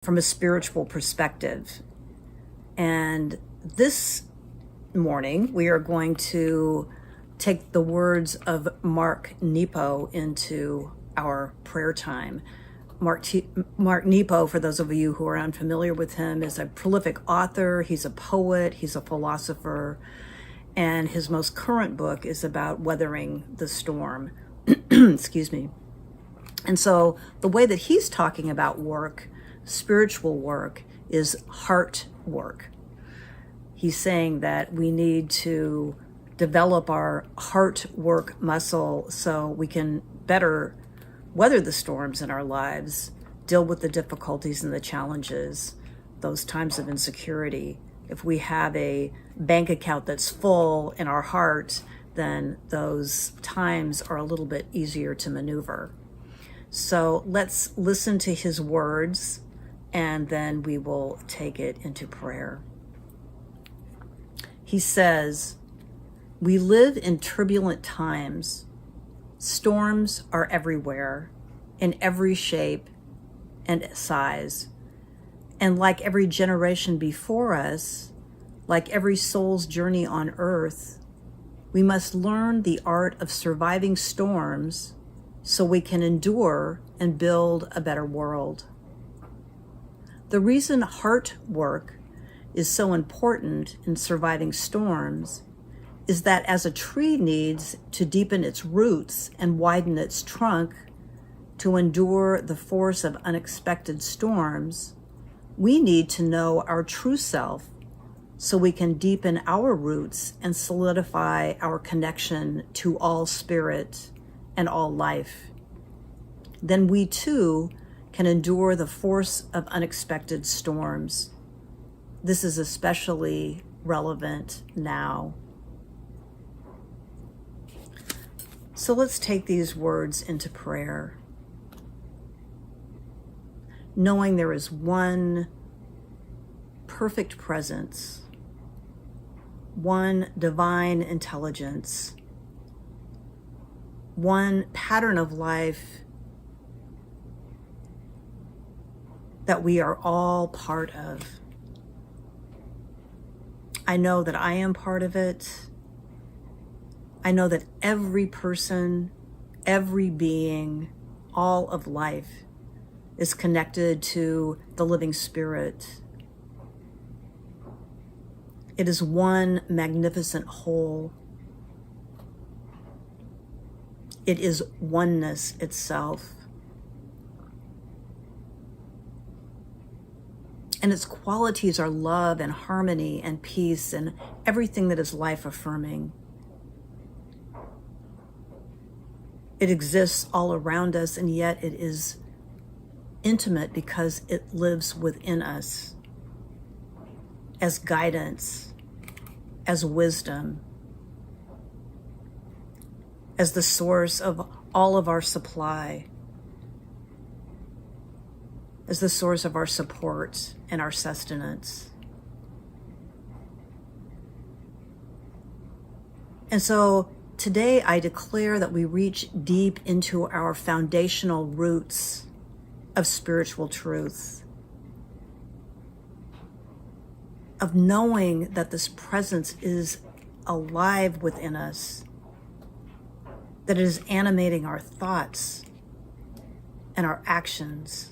from a spiritual perspective. And this morning, we are going to take the words of Mark Nepo into our prayer time. Mark Nepo, for those of you who are unfamiliar with him, is a prolific author. He's a poet, he's a philosopher, and his most current book is about weathering the storm. Excuse me. And so the way that he's talking about work, spiritual work, is heart work. He's saying that we need to develop our heart work muscle so we can better weather the storms in our lives, deal with the difficulties and the challenges, those times of insecurity. If we have a bank account that's full in our heart, then those times are a little bit easier to maneuver. So let's listen to his words, and then we will take it into prayer. He says, "We live in turbulent times. Storms are everywhere, in every shape and size. And like every generation before us, like every soul's journey on earth, we must learn the art of surviving storms so we can endure and build a better world. The reason heart work is so important in surviving storms is that as a tree needs to deepen its roots and widen its trunk to endure the force of unexpected storms, we need to know our true self so we can deepen our roots and solidify our connection to all spirit and all life. Then we too can endure the force of unexpected storms. This is especially relevant now." So let's take these words into prayer, knowing there is one perfect presence, one divine intelligence, one pattern of life that we are all part of. I know that I am part of it. I know that every person, every being, all of life is connected to the living spirit. It is one magnificent whole. It is oneness itself. And its qualities are love and harmony and peace and everything that is life-affirming. It exists all around us, and yet it is intimate because it lives within us as guidance, as wisdom, as the source of all of our supply, as the source of our support and our sustenance. And so today I declare that we reach deep into our foundational roots of spiritual truth, of knowing that this presence is alive within us, that it is animating our thoughts and our actions.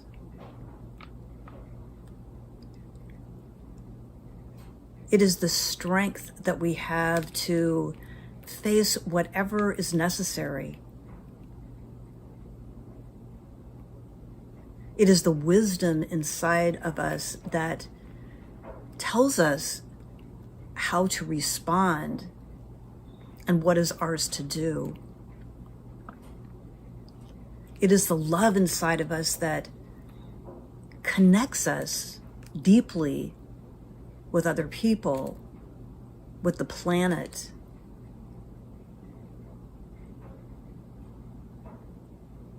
It is the strength that we have to face whatever is necessary. It is the wisdom inside of us that tells us how to respond and what is ours to do. It is the love inside of us that connects us deeply with other people, with the planet.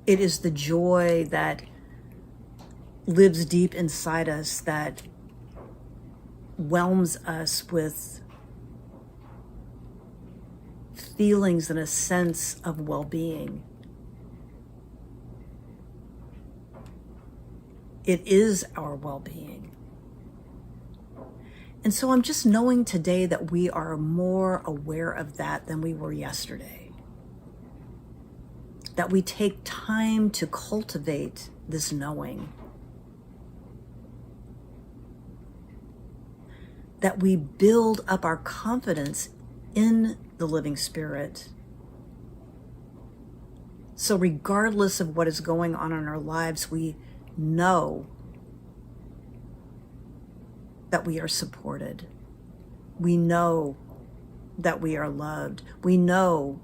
It is the joy that lives deep inside us that whelms us with feelings and a sense of well-being. It is our well-being. And so I'm just knowing today that we are more aware of that than we were yesterday. That we take time to cultivate this knowing. That we build up our confidence in the living Spirit. So regardless of what is going on in our lives, we know that we are supported. We know that we are loved. We know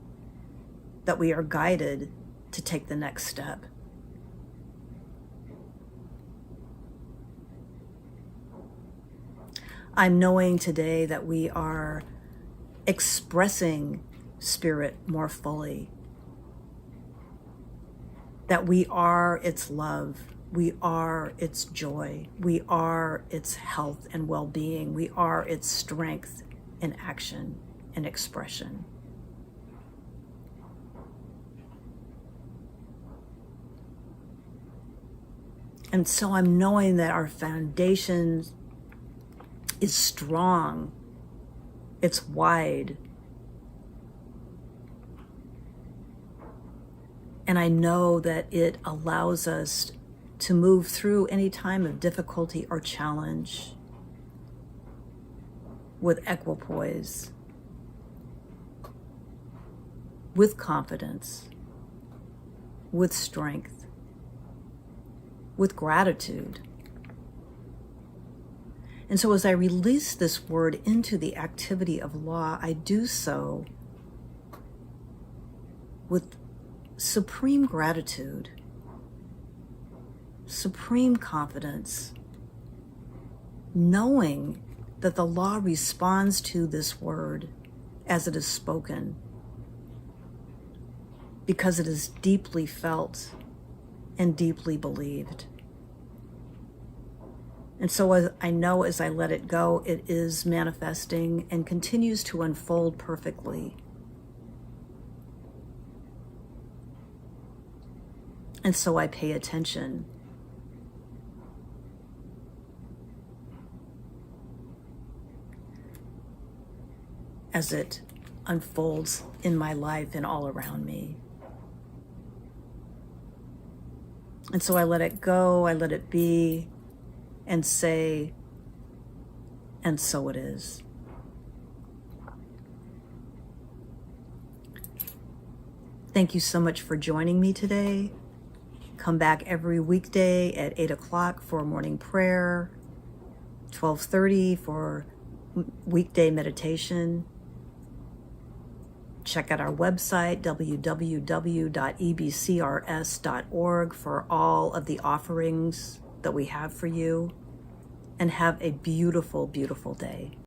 that we are guided to take the next step. I'm knowing today that we are expressing Spirit more fully. That we are its love. We are its joy. We are its health and well-being. We are its strength in action and expression. And so I'm knowing that our foundation is strong. It's wide. And I know that it allows us to move through any time of difficulty or challenge with equipoise, with confidence, with strength, with gratitude. And so as I release this word into the activity of law, I do so with supreme gratitude, supreme confidence, knowing that the law responds to this word as it is spoken, because it is deeply felt and deeply believed. And so as I know, as I let it go, it is manifesting and continues to unfold perfectly. And so I pay attention. As it unfolds in my life and all around me. And so I let it go, I let it be, and say, and so it is. Thank you so much for joining me today. Come back every weekday at 8 o'clock for morning prayer, 12:30 for weekday meditation. Check out our website, www.ebcrs.org, for all of the offerings that we have for you. And have a beautiful, beautiful day.